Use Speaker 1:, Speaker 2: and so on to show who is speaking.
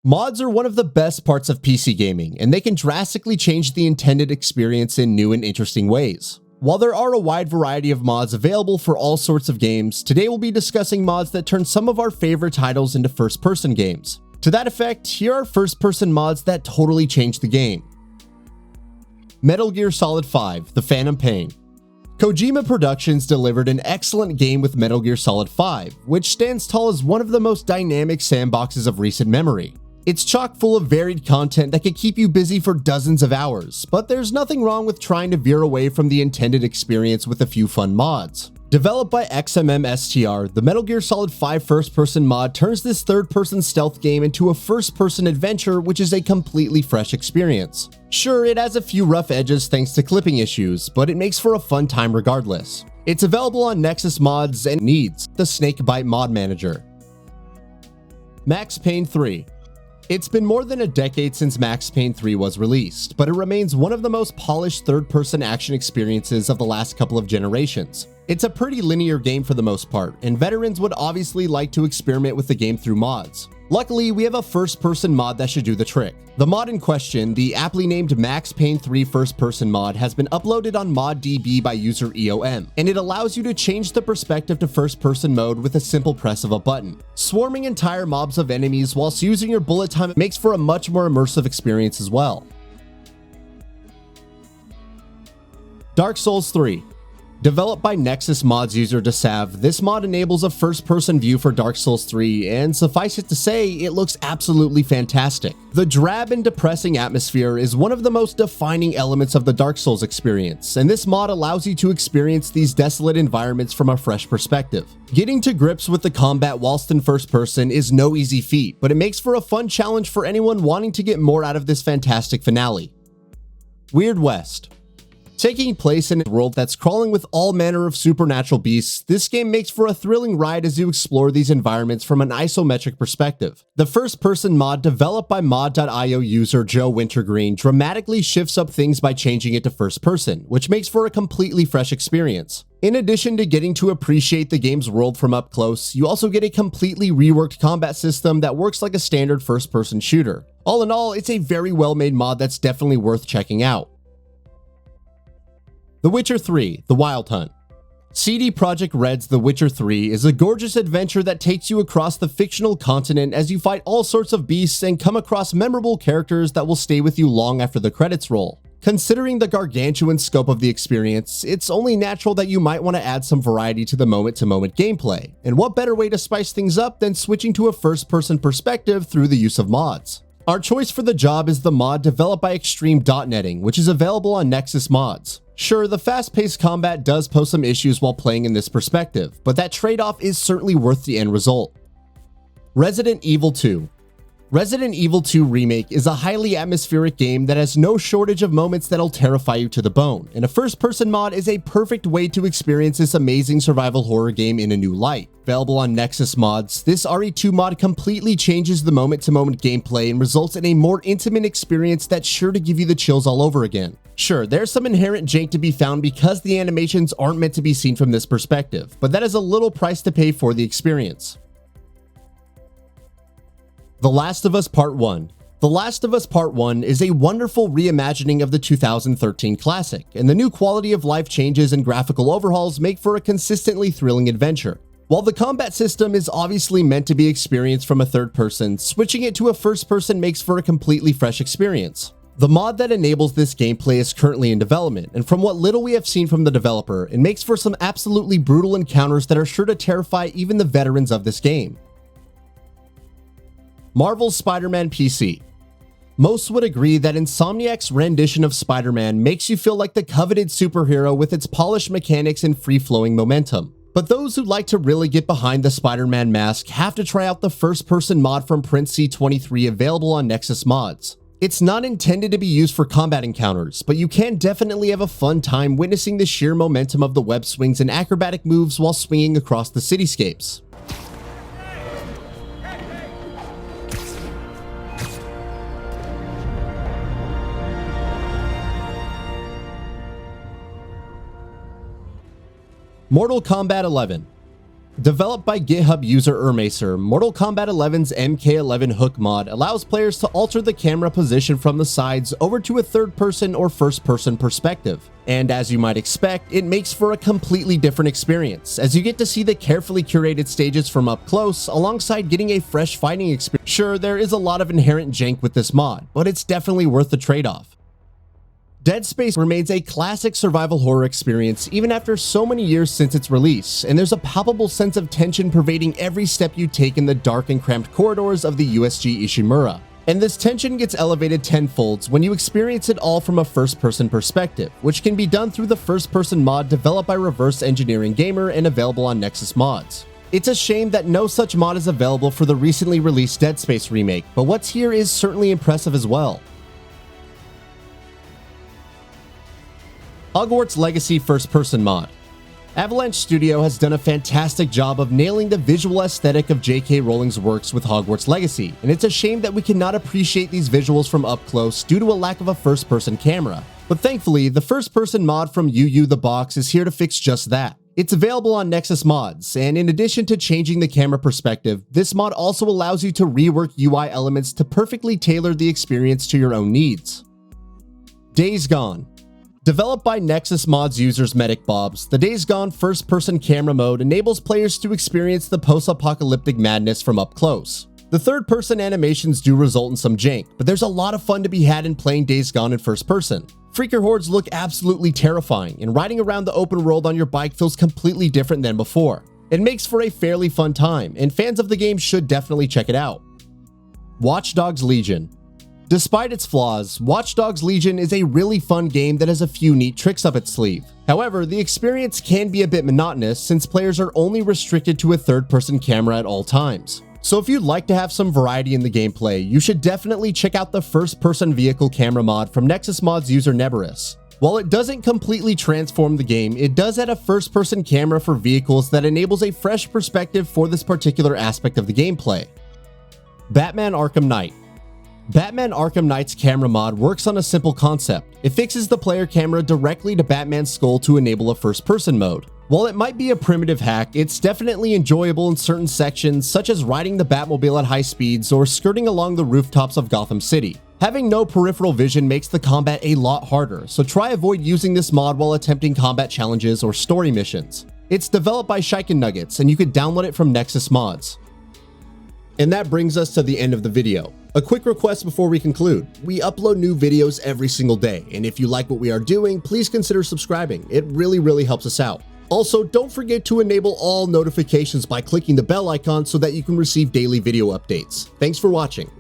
Speaker 1: Mods are one of the best parts of PC gaming, and they can drastically change the intended experience in new and interesting ways. While there are a wide variety of mods available for all sorts of games, today we'll be discussing mods that turn some of our favorite titles into first-person games. To that effect, here are first-person mods that totally changed the game. Metal Gear Solid 5: The Phantom Pain. Kojima Productions delivered an excellent game with Metal Gear Solid 5, which stands tall as one of the most dynamic sandboxes of recent memory. It's chock full of varied content that can keep you busy for dozens of hours, but there's nothing wrong with trying to veer away from the intended experience with a few fun mods. Developed by XMM-STR, the Metal Gear Solid 5 first-person mod turns this third-person stealth game into a first-person adventure, which is a completely fresh experience. Sure, it has a few rough edges thanks to clipping issues, but it makes for a fun time regardless. It's available on Nexus Mods and needs the Snakebite mod manager. Max Payne 3. It's been more than a decade since Max Payne 3 was released, but it remains one of the most polished third-person action experiences of the last couple of generations. It's a pretty linear game for the most part, and veterans would obviously like to experiment with the game through mods. Luckily, we have a first-person mod that should do the trick. The mod in question, the aptly named Max Payne 3 first-person mod, has been uploaded on ModDB by user EOM, and it allows you to change the perspective to first-person mode with a simple press of a button. Swarming entire mobs of enemies whilst using your bullet time makes for a much more immersive experience as well. Dark Souls 3. Developed by Nexus Mods user Desav, this mod enables a first-person view for Dark Souls 3, and suffice it to say, it looks absolutely fantastic. The drab and depressing atmosphere is one of the most defining elements of the Dark Souls experience, and this mod allows you to experience these desolate environments from a fresh perspective. Getting to grips with the combat whilst in first person is no easy feat, but it makes for a fun challenge for anyone wanting to get more out of this fantastic finale. Weird West. Taking place in a world that's crawling with all manner of supernatural beasts, this game makes for a thrilling ride as you explore these environments from an isometric perspective. The first-person mod developed by mod.io user Joe Wintergreen dramatically shifts up things by changing it to first person, which makes for a completely fresh experience. In addition to getting to appreciate the game's world from up close, you also get a completely reworked combat system that works like a standard first-person shooter. All in all, it's a very well-made mod that's definitely worth checking out. The Witcher 3: The Wild Hunt. CD Projekt Red's The Witcher 3 is a gorgeous adventure that takes you across the fictional continent as you fight all sorts of beasts and come across memorable characters that will stay with you long after the credits roll. Considering the gargantuan scope of the experience, it's only natural that you might want to add some variety to the moment-to-moment gameplay, and what better way to spice things up than switching to a first-person perspective through the use of mods. Our choice for the job is the mod developed by Extreme Netting, which is available on Nexus Mods. Sure, the fast-paced combat does pose some issues while playing in this perspective, but that trade-off is certainly worth the end result. Resident Evil 2. Resident Evil 2 Remake is a highly atmospheric game that has no shortage of moments that'll terrify you to the bone, and a first-person mod is a perfect way to experience this amazing survival horror game in a new light. Available on Nexus Mods, this RE2 mod completely changes the moment-to-moment gameplay and results in a more intimate experience that's sure to give you the chills all over again. Sure, there's some inherent jank to be found because the animations aren't meant to be seen from this perspective, but that is a little price to pay for the experience. The Last of Us Part 1. The Last of Us Part 1 is a wonderful reimagining of the 2013 classic, and the new quality of life changes and graphical overhauls make for a consistently thrilling adventure. While the combat system is obviously meant to be experienced from a third person, switching it to a first person makes for a completely fresh experience. The mod that enables this gameplay is currently in development, and from what little we have seen from the developer, it makes for some absolutely brutal encounters that are sure to terrify even the veterans of this game. Marvel's Spider-Man PC. Most would agree that Insomniac's rendition of Spider-Man makes you feel like the coveted superhero with its polished mechanics and free-flowing momentum. But those who like to really get behind the Spider-Man mask have to try out the first-person mod from Prince C23 available on Nexus Mods. It's not intended to be used for combat encounters, but you can definitely have a fun time witnessing the sheer momentum of the web swings and acrobatic moves while swinging across the cityscapes. Mortal Kombat 11. Developed by GitHub user Ermacer, Mortal Kombat 11's MK11 Hook mod allows players to alter the camera position from the sides over to a third-person or first-person perspective. And as you might expect, it makes for a completely different experience, as you get to see the carefully curated stages from up close, alongside getting a fresh fighting experience. Sure, there is a lot of inherent jank with this mod, but it's definitely worth the trade-off. Dead Space remains a classic survival horror experience even after so many years since its release, and there's a palpable sense of tension pervading every step you take in the dark and cramped corridors of the USG Ishimura. And this tension gets elevated tenfold when you experience it all from a first-person perspective, which can be done through the first-person mod developed by Reverse Engineering Gamer and available on Nexus Mods. It's a shame that no such mod is available for the recently released Dead Space remake, but what's here is certainly impressive as well. Hogwarts Legacy First-Person Mod. Avalanche Studio has done a fantastic job of nailing the visual aesthetic of J.K. Rowling's works with Hogwarts Legacy, and it's a shame that we cannot appreciate these visuals from up close due to a lack of a first-person camera. But thankfully, the first-person mod from UU The Box is here to fix just that. It's available on Nexus Mods, and in addition to changing the camera perspective, this mod also allows you to rework UI elements to perfectly tailor the experience to your own needs. Days Gone. Developed by Nexus Mods users Medic Bobs, the Days Gone first-person camera mode enables players to experience the post-apocalyptic madness from up close. The third-person animations do result in some jank, but there's a lot of fun to be had in playing Days Gone in first person. Freaker hordes look absolutely terrifying, and riding around the open world on your bike feels completely different than before. It makes for a fairly fun time, and fans of the game should definitely check it out. Watch Dogs Legion. Despite its flaws, Watch Dogs Legion is a really fun game that has a few neat tricks up its sleeve. However, the experience can be a bit monotonous since players are only restricted to a third-person camera at all times. So if you'd like to have some variety in the gameplay, you should definitely check out the first-person vehicle camera mod from Nexus Mods user Neberus. While it doesn't completely transform the game, it does add a first-person camera for vehicles that enables a fresh perspective for this particular aspect of the gameplay. Batman Arkham Knight. Batman Arkham Knight's camera mod works on a simple concept. It fixes the player camera directly to Batman's skull to enable a first-person mode. While it might be a primitive hack, it's definitely enjoyable in certain sections, such as riding the Batmobile at high speeds or skirting along the rooftops of Gotham City. Having no peripheral vision makes the combat a lot harder, so try avoid using this mod while attempting combat challenges or story missions. It's developed by Shiken Nuggets, and you can download it from Nexus Mods. And that brings us to the end of the video. A quick request before we conclude. We upload new videos every single day, and if you like what we are doing, please consider subscribing. It really helps us out. Also, don't forget to enable all notifications by clicking the bell icon so that you can receive daily video updates. Thanks for watching.